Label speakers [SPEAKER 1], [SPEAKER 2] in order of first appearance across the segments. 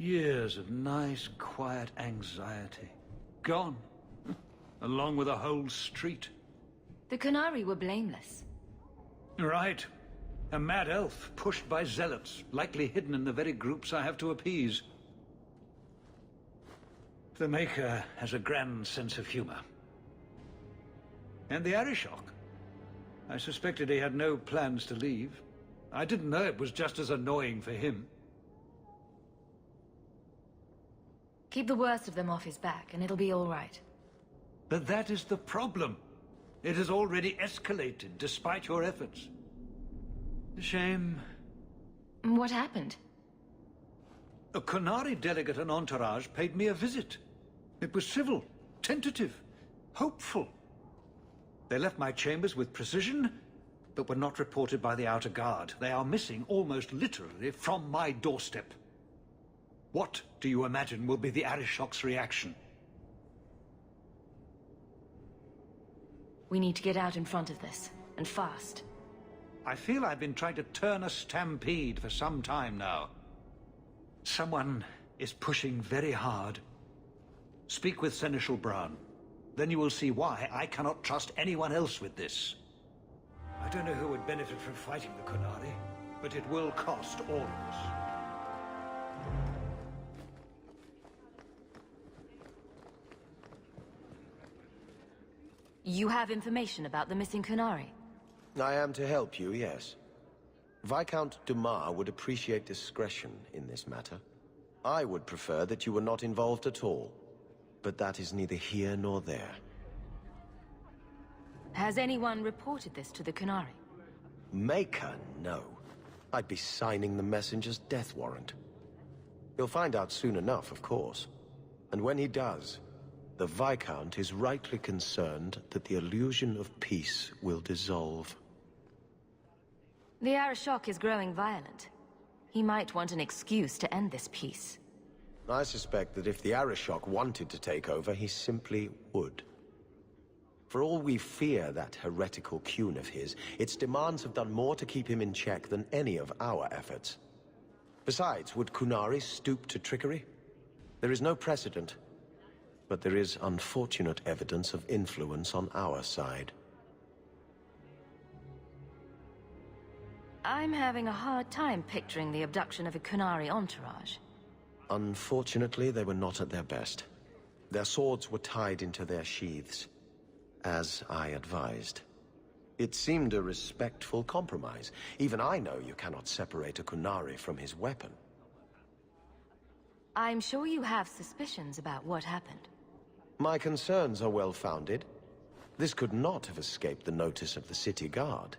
[SPEAKER 1] Years of nice, quiet anxiety. Gone. Along with a whole street.
[SPEAKER 2] The Qnari were blameless.
[SPEAKER 1] Right. A mad elf pushed by zealots, likely hidden in the very groups I have to appease. The Maker has a grand sense of humor. And the Arishok. I suspected he had no plans to leave. I didn't know it was just as annoying for him.
[SPEAKER 2] Keep the worst of them off his back, and it'll be all right.
[SPEAKER 1] But that is the problem. It has already escalated, despite your efforts. A shame.
[SPEAKER 2] What happened?
[SPEAKER 1] A Qnari delegate and entourage paid me a visit. It was civil, tentative, hopeful. They left my chambers with precision, but were not reported by the outer guard. They are missing almost literally from my doorstep. What do you imagine will be the Arishok's reaction?
[SPEAKER 2] We need to get out in front of this, and fast.
[SPEAKER 1] I feel I've been trying to turn a stampede for some time now. Someone is pushing very hard. Speak with Seneschal Bran. Then you will see why I cannot trust anyone else with this. I don't know who would benefit from fighting the Qnari, but it will cost all of us.
[SPEAKER 2] You have information about the missing Qnari?
[SPEAKER 3] I am to help you, yes. Viscount Dumas would appreciate discretion in this matter. I would prefer that you were not involved at all, but that is neither here nor there.
[SPEAKER 2] Has anyone reported this to the Qnari?
[SPEAKER 3] Maker, no. I'd be signing the messenger's death warrant. He'll find out soon enough, of course. And when he does, the Viscount is rightly concerned that the illusion of peace will dissolve.
[SPEAKER 2] The Arishok is growing violent. He might want an excuse to end this peace.
[SPEAKER 3] I suspect that if the Arishok wanted to take over, he simply would. For all we fear that heretical Qn of his, its demands have done more to keep him in check than any of our efforts. Besides, would Qnari stoop to trickery? There is no precedent, but there is unfortunate evidence of influence on our side.
[SPEAKER 2] I'm having a hard time picturing the abduction of a Qnari entourage.
[SPEAKER 3] Unfortunately, they were not at their best. Their swords were tied into their sheaths, as I advised. It seemed a respectful compromise. Even I know you cannot separate a Qnari from his weapon.
[SPEAKER 2] I'm sure you have suspicions about what happened.
[SPEAKER 3] My concerns are well-founded. This could not have escaped the notice of the city guard.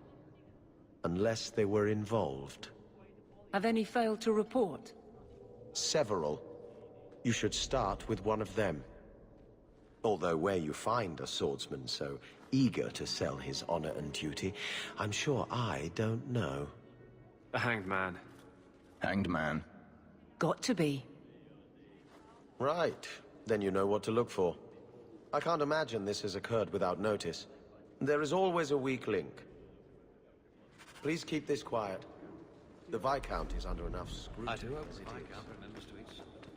[SPEAKER 3] Unless they were involved.
[SPEAKER 4] Have any failed to report?
[SPEAKER 3] Several. You should start with one of them. Although where you find a swordsman so eager to sell his honor and duty, I'm sure I don't know.
[SPEAKER 5] The Hanged Man.
[SPEAKER 6] Hanged Man.
[SPEAKER 4] Got to be.
[SPEAKER 3] Right. Then you know what to look for. I can't imagine this has occurred without notice. There is always a weak link. Please keep this quiet. The Viscount is under enough scrutiny.
[SPEAKER 1] I do hope
[SPEAKER 3] as
[SPEAKER 1] the
[SPEAKER 3] it is.
[SPEAKER 1] Viscount remembers to eat supper today.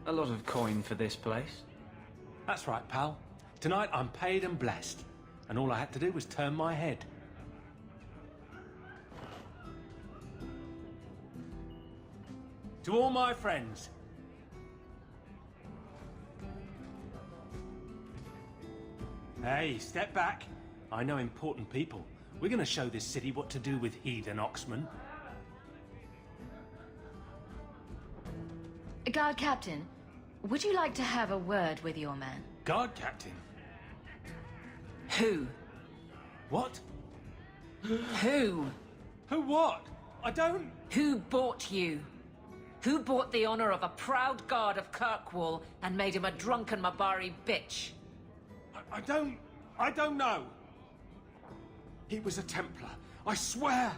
[SPEAKER 7] A lot of coin for this place.
[SPEAKER 8] That's right, pal. Tonight I'm paid and blessed, and all I had to do was turn my head. To all my friends. Hey, step back. I know important people. We're gonna show this city what to do with heathen oxmen.
[SPEAKER 2] Guard Captain, would you like to have a word with your man?
[SPEAKER 8] Guard Captain.
[SPEAKER 4] Who?
[SPEAKER 8] What?
[SPEAKER 4] Who?
[SPEAKER 8] Who what? I don't...
[SPEAKER 4] Who bought you? Who bought the honor of a proud guard of Kirkwall and made him a drunken Mabari bitch?
[SPEAKER 8] I don't know. He was a Templar, I swear.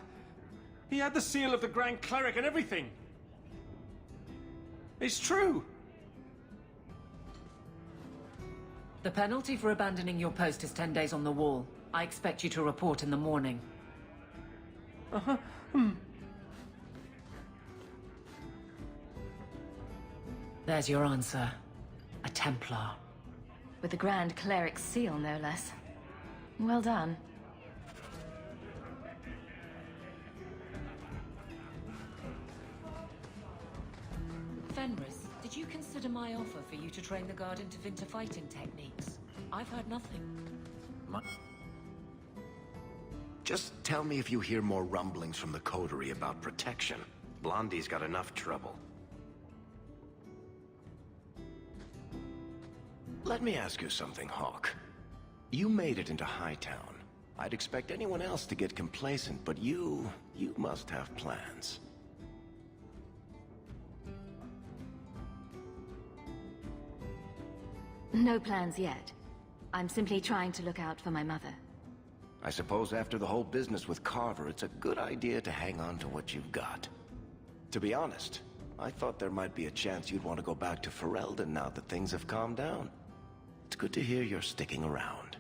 [SPEAKER 8] He had the seal of the Grand Cleric and everything. It's true.
[SPEAKER 4] The penalty for abandoning your post is 10 days on the wall. I expect you to report in the morning. There's your answer. A Templar.
[SPEAKER 2] With the Grand Cleric's seal, no less. Well done.
[SPEAKER 4] Fenris, did you consider my offer for you to train the guard into Vinter fighting techniques? I've heard nothing.
[SPEAKER 3] Just tell me if you hear more rumblings from the coterie about protection. Blondie's got enough trouble. Let me ask you something, Hawk. You made it into Hightown. I'd expect anyone else to get complacent, but you must have plans.
[SPEAKER 2] No plans yet. I'm simply trying to look out for my mother.
[SPEAKER 3] I suppose after the whole business with Carver, it's a good idea to hang on to what you've got. To be honest, I thought there might be a chance you'd want to go back to Ferelden now that things have calmed down. It's good to hear you're sticking around.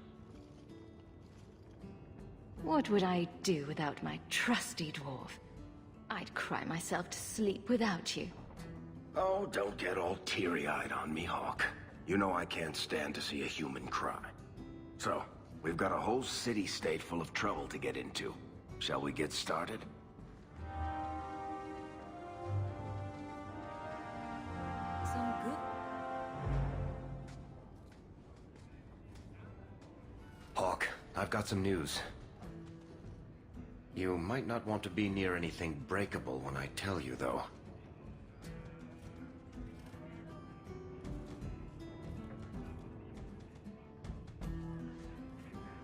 [SPEAKER 2] What would I do without my trusty dwarf? I'd cry myself to sleep without you.
[SPEAKER 3] Oh, don't get all teary-eyed on me, Hawk. You know I can't stand to see a human cry. So, we've got a whole city-state full of trouble to get into. Shall we get started?
[SPEAKER 4] Some good.
[SPEAKER 3] Hawk, I've got some news. You might not want to be near anything breakable when I tell you, though.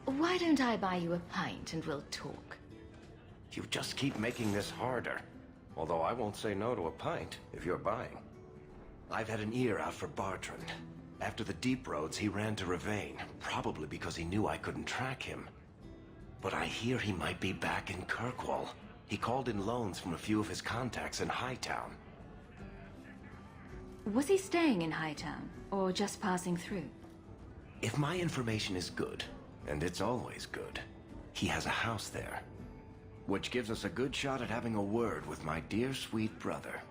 [SPEAKER 2] Why don't I buy you a pint and we'll talk?
[SPEAKER 3] You just keep making this harder. Although I won't say no to a pint, if you're buying. I've had an ear out for Bartrand. After the Deep Roads, he ran to Ravain, probably because he knew I couldn't track him. But I hear he might be back in Kirkwall. He called in loans from a few of his contacts in Hightown.
[SPEAKER 2] Was he staying in Hightown, or just passing through?
[SPEAKER 3] If my information is good, and it's always good, he has a house there. Which gives us a good shot at having a word with my dear sweet brother.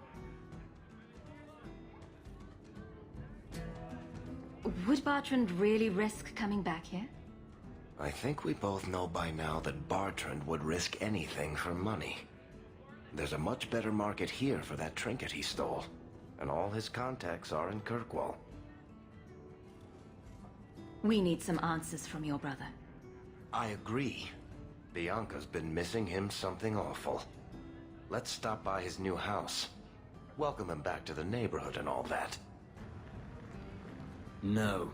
[SPEAKER 2] Would Bartrand really risk coming back here?
[SPEAKER 3] I think we both know by now that Bartrand would risk anything for money. There's a much better market here for that trinket he stole, and all his contacts are in Kirkwall.
[SPEAKER 2] We need some answers from your brother.
[SPEAKER 3] I agree. Bianca's been missing him something awful. Let's stop by his new house. Welcome him back to the neighborhood and all that.
[SPEAKER 7] No.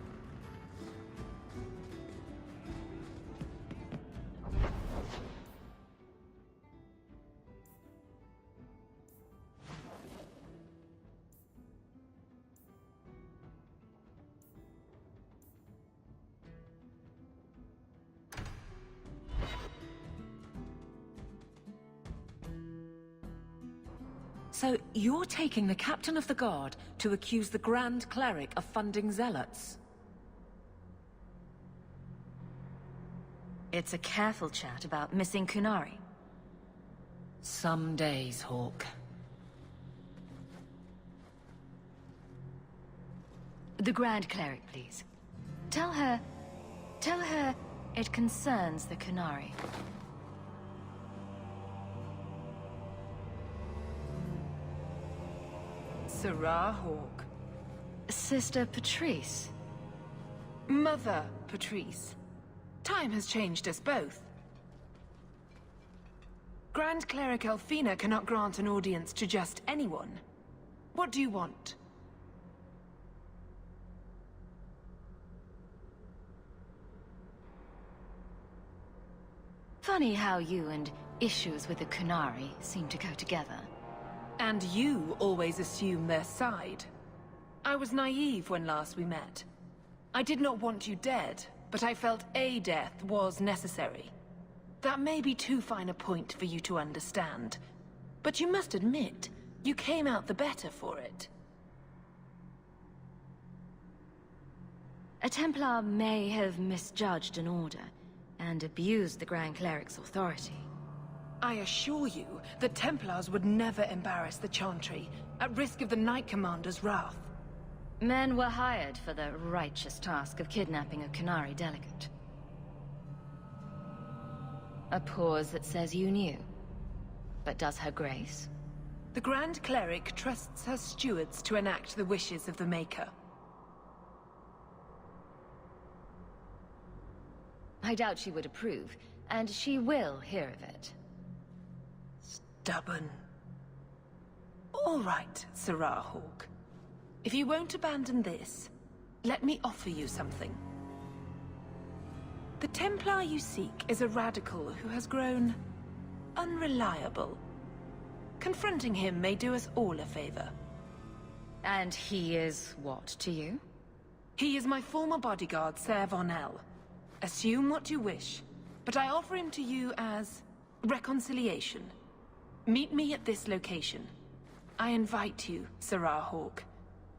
[SPEAKER 4] So you're taking the captain of the guard to accuse the Grand Cleric of funding zealots?
[SPEAKER 2] It's a careful chat about missing Qnari.
[SPEAKER 4] Some days, Hawk.
[SPEAKER 2] The Grand Cleric, please. Tell her it concerns the Qnari.
[SPEAKER 6] Sarah Hawk.
[SPEAKER 2] Sister Patrice.
[SPEAKER 6] Mother Patrice. Time has changed us both. Grand Cleric Elfina cannot grant an audience to just anyone. What do you want?
[SPEAKER 2] Funny how you and issues with the Qnari seem to go together.
[SPEAKER 6] And you always assume their side. I was naive when last we met. I did not want you dead, but I felt a death was necessary. That may be too fine a point for you to understand, but you must admit, you came out the better for it.
[SPEAKER 2] A Templar may have misjudged an order, and abused the Grand Cleric's authority.
[SPEAKER 6] I assure you, the Templars would never embarrass the Chantry, at risk of the Knight Commander's wrath.
[SPEAKER 2] Men were hired for the righteous task of kidnapping a Qnari delegate. A pause that says you knew. But does her grace?
[SPEAKER 6] The Grand Cleric trusts her stewards to enact the wishes of the Maker.
[SPEAKER 2] I doubt she would approve, and she will hear of it.
[SPEAKER 6] Stubborn. All right, Sirrah Hawk. If you won't abandon this, let me offer you something. The Templar you seek is a radical who has grown unreliable. Confronting him may do us all a favor.
[SPEAKER 2] And he is what to you?
[SPEAKER 6] He is my former bodyguard, Ser Vonel. Assume what you wish, but I offer him to you as reconciliation. Meet me at this location. I invite you, Sirrah Hawk.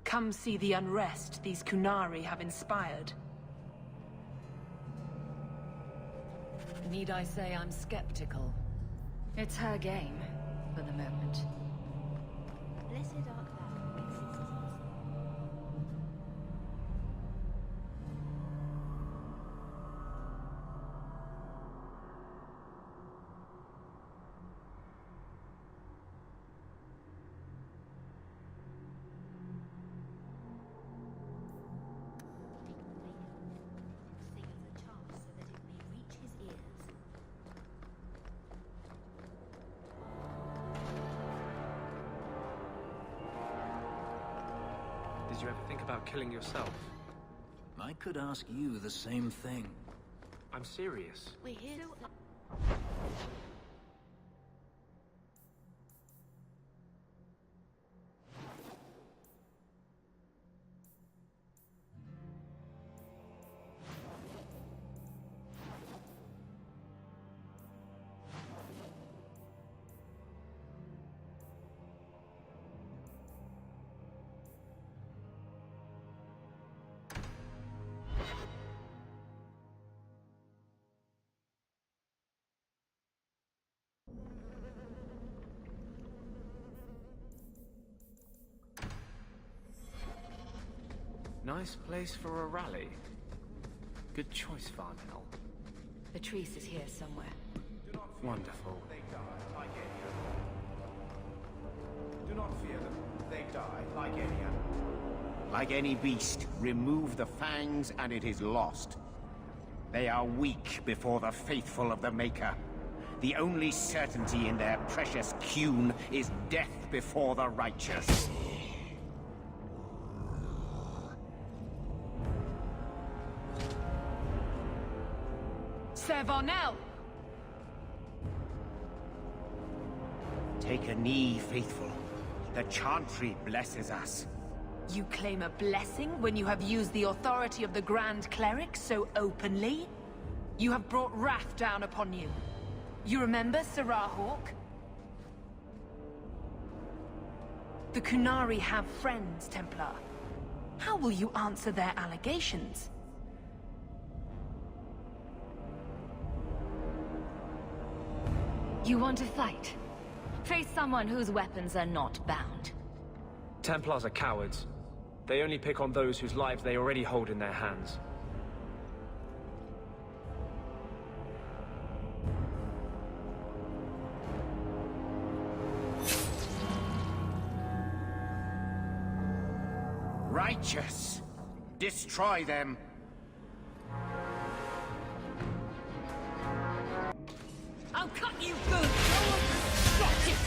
[SPEAKER 6] Come see the unrest these Qnari have inspired.
[SPEAKER 2] Need I say I'm skeptical? It's her game, for the moment.
[SPEAKER 9] Blessed art thou, existence.
[SPEAKER 5] Did you ever think about killing yourself?
[SPEAKER 10] I could ask you the same thing.
[SPEAKER 5] I'm serious.
[SPEAKER 9] We're here to...
[SPEAKER 5] Nice place for a rally. Good choice, Varnell.
[SPEAKER 2] Patrice is here somewhere.
[SPEAKER 5] Wonderful.
[SPEAKER 11] Do not fear them. They die like any animal. Like any beast, remove the fangs and it is lost. They are weak before the faithful of the Maker. The only certainty in their precious Qn is death before the righteous.
[SPEAKER 6] Ser Vonel!
[SPEAKER 11] Take a knee, faithful. The Chantry blesses us.
[SPEAKER 6] You claim a blessing when you have used the authority of the Grand Cleric so openly? You have brought wrath down upon you. You remember, Sirrah Hawk? The Qnari have friends, Templar. How will you answer their allegations?
[SPEAKER 2] You want to fight? Face someone whose weapons are not bound.
[SPEAKER 5] Templars are cowards. They only pick on those whose lives they already hold in their hands.
[SPEAKER 11] Righteous! Destroy them!
[SPEAKER 4] I'll cut you good! Got it!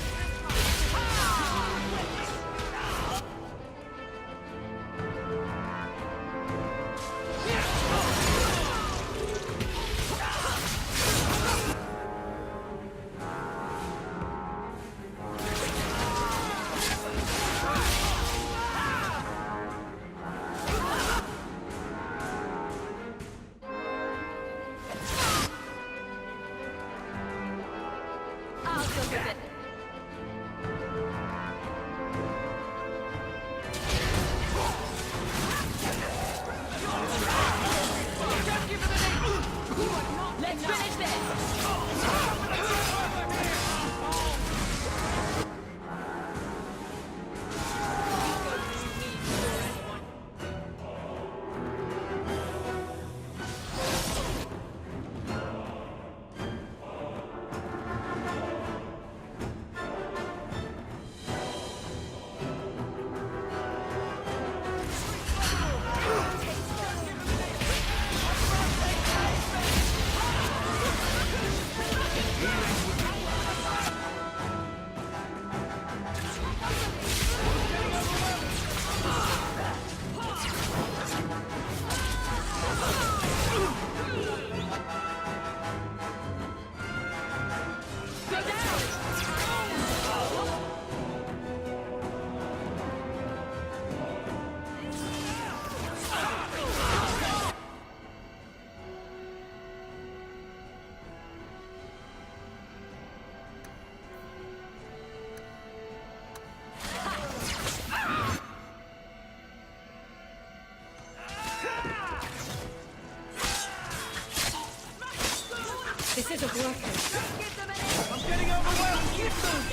[SPEAKER 2] Hordes of workers.
[SPEAKER 8] I'm getting overwhelmed! You two!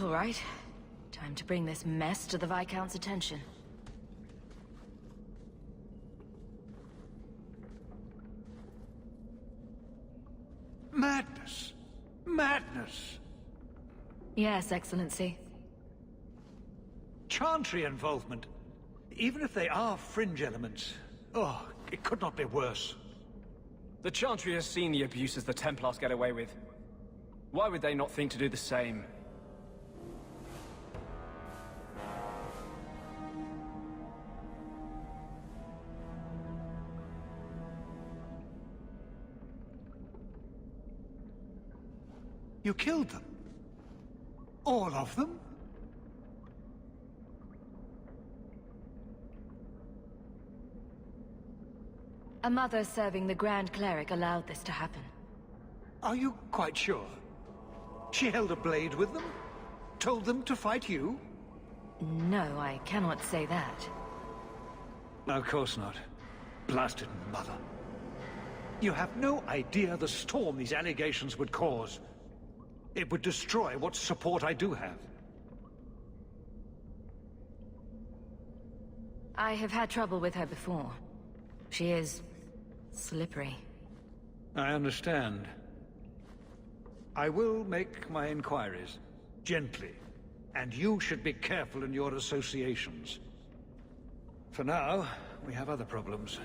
[SPEAKER 2] All right. Time to bring this mess to the Viscount's attention.
[SPEAKER 1] Madness! Madness!
[SPEAKER 2] Yes, Excellency.
[SPEAKER 1] Chantry involvement. Even if they are fringe elements. Oh, it could not be worse.
[SPEAKER 5] The Chantry has seen the abuses the Templars get away with. Why would they not think to do the same?
[SPEAKER 1] You killed them? All of them?
[SPEAKER 2] A mother serving the Grand Cleric allowed this to happen.
[SPEAKER 1] Are you quite sure? She held a blade with them? Told them to fight you?
[SPEAKER 2] No, I cannot say that.
[SPEAKER 1] Of course not. Blasted mother. You have no idea the storm these allegations would cause. It would destroy what support I do have.
[SPEAKER 2] I have had trouble with her before. She is slippery.
[SPEAKER 1] I understand. I will make my inquiries. Gently. And you should be careful in your associations. For now, we have other problems.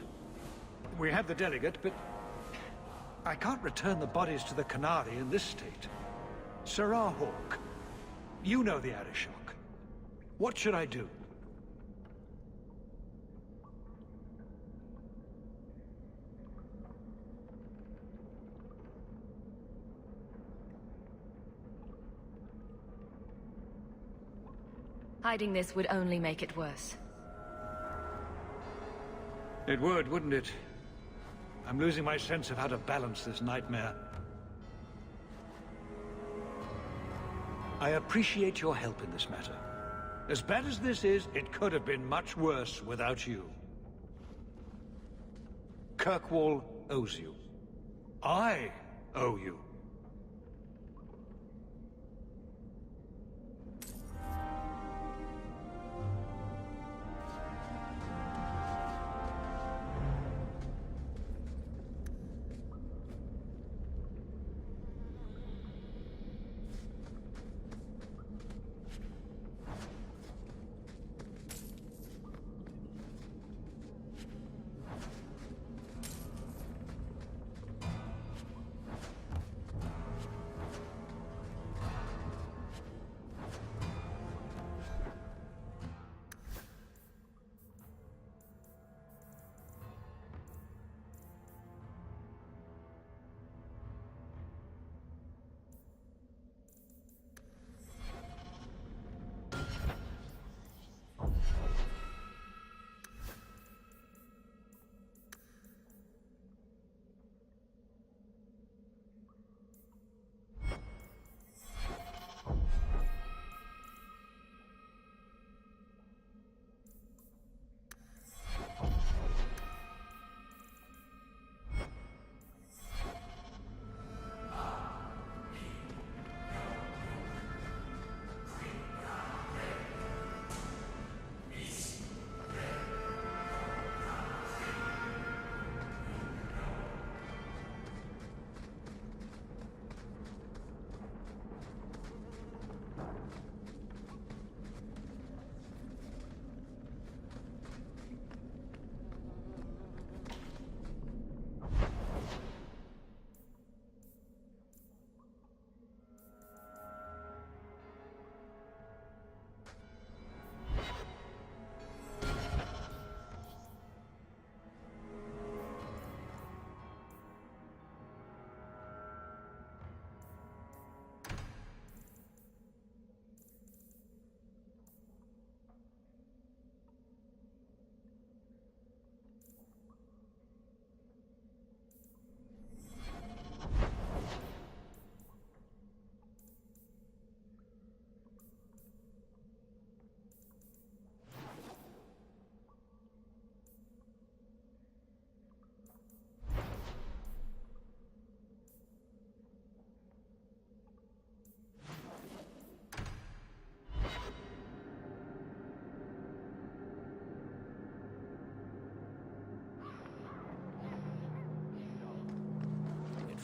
[SPEAKER 1] We have the delegate, but I can't return the bodies to the Qnari in this state. Sirrah Hawk, you know the Arishok. What should I do?
[SPEAKER 2] Hiding this would only make it worse.
[SPEAKER 1] It would, wouldn't it? I'm losing my sense of how to balance this nightmare. I appreciate your help in this matter. As bad as this is, it could have been much worse without you. Kirkwall owes you. I owe you.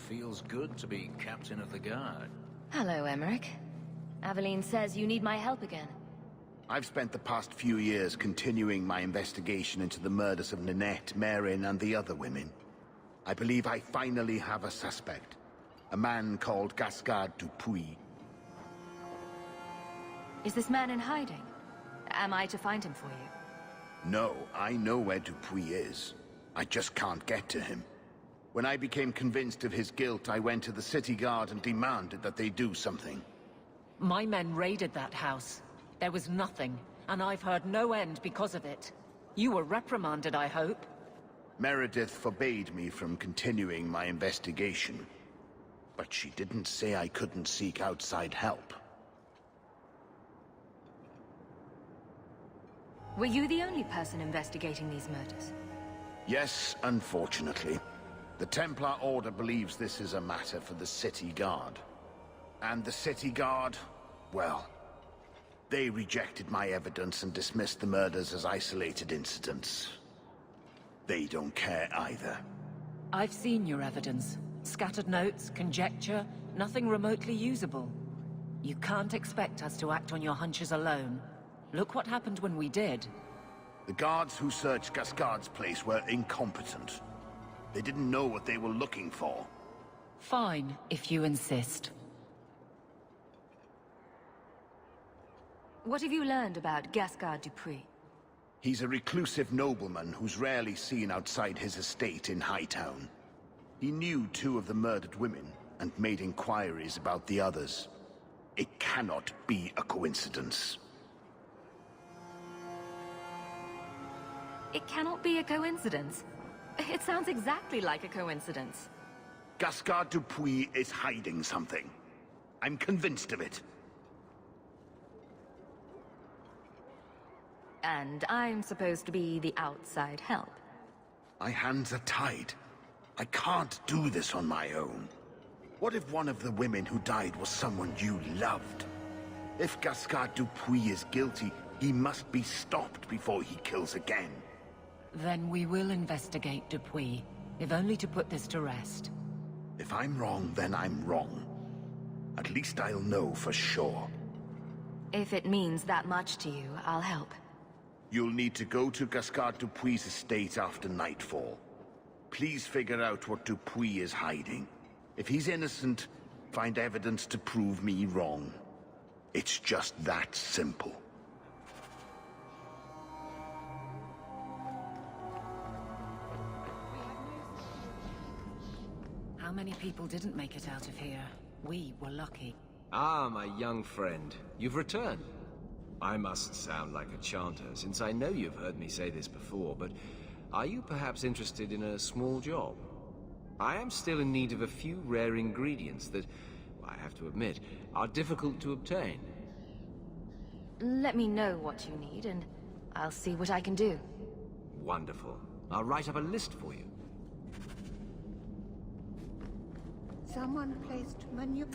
[SPEAKER 10] Feels good to be captain of the guard.
[SPEAKER 2] Hello, Emmerich. Aveline says you need my help again.
[SPEAKER 12] I've spent the past few years continuing my investigation into the murders of Nanette, Marin, and the other women. I believe I finally have a suspect. A man called Gascard Dupuis.
[SPEAKER 2] Is this man in hiding? Am I to find him for you?
[SPEAKER 12] No, I know where Dupuis is. I just can't get to him. When I became convinced of his guilt, I went to the city guard and demanded that they do something.
[SPEAKER 4] My men raided that house. There was nothing, and I've heard no end because of it. You were reprimanded, I hope?
[SPEAKER 12] Meredith forbade me from continuing my investigation. But she didn't say I couldn't seek outside help.
[SPEAKER 2] Were you the only person investigating these murders?
[SPEAKER 12] Yes, unfortunately. The Templar Order believes this is a matter for the City Guard. And the City Guard, well, they rejected my evidence and dismissed the murders as isolated incidents. They don't care either.
[SPEAKER 4] I've seen your evidence. Scattered notes, conjecture, nothing remotely usable. You can't expect us to act on your hunches alone. Look what happened when we did.
[SPEAKER 12] The guards who searched Gascard's place were incompetent. They didn't know what they were looking for.
[SPEAKER 4] Fine, if you insist.
[SPEAKER 2] What have you learned about Gascard Dupuis?
[SPEAKER 12] He's a reclusive nobleman who's rarely seen outside his estate in Hightown. He knew 2 of the murdered women and made inquiries about the others. It cannot be a coincidence.
[SPEAKER 2] It cannot be a coincidence. It sounds exactly like a coincidence.
[SPEAKER 12] Gascard Dupuis is hiding something. I'm convinced of it.
[SPEAKER 2] And I'm supposed to be the outside help.
[SPEAKER 12] My hands are tied. I can't do this on my own. What if one of the women who died was someone you loved? If Gascard Dupuis is guilty, he must be stopped before he kills again.
[SPEAKER 4] Then we will investigate Dupuis, if only to put this to rest.
[SPEAKER 12] If I'm wrong, then I'm wrong. At least I'll know for sure.
[SPEAKER 2] If it means that much to you, I'll help.
[SPEAKER 12] You'll need to go to Gascard Dupuis' estate after nightfall. Please figure out what Dupuis is hiding. If he's innocent, find evidence to prove me wrong. It's just that simple.
[SPEAKER 4] How many people didn't make it out of here? We were lucky.
[SPEAKER 13] Ah, my young friend. You've returned. I mustn't sound like a chanter, since I know you've heard me say this before, but are you perhaps interested in a small job? I am still in need of a few rare ingredients that, I have to admit, are difficult to obtain.
[SPEAKER 2] Let me know what you need, and I'll see what I can do.
[SPEAKER 13] Wonderful. I'll write up a list for you.
[SPEAKER 9] Someone placed manure.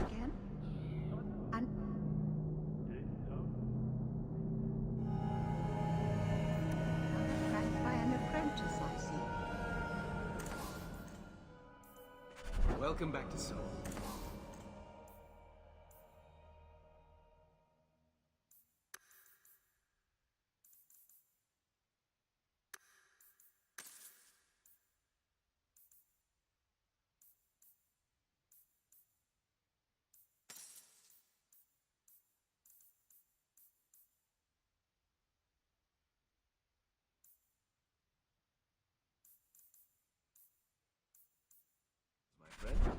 [SPEAKER 9] Again. And tracked by an apprentice, I see.
[SPEAKER 13] Welcome back to Seoul. My friend.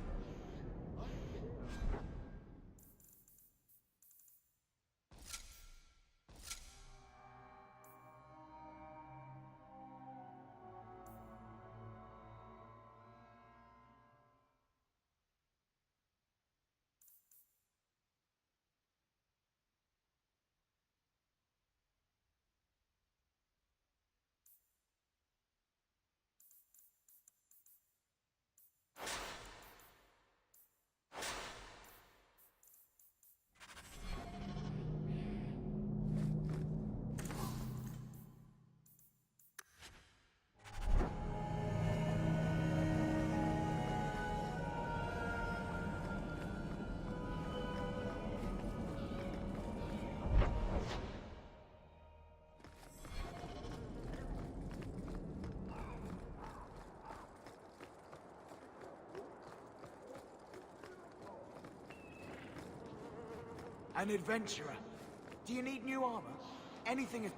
[SPEAKER 14] An adventurer. Do you need new armor? Anything is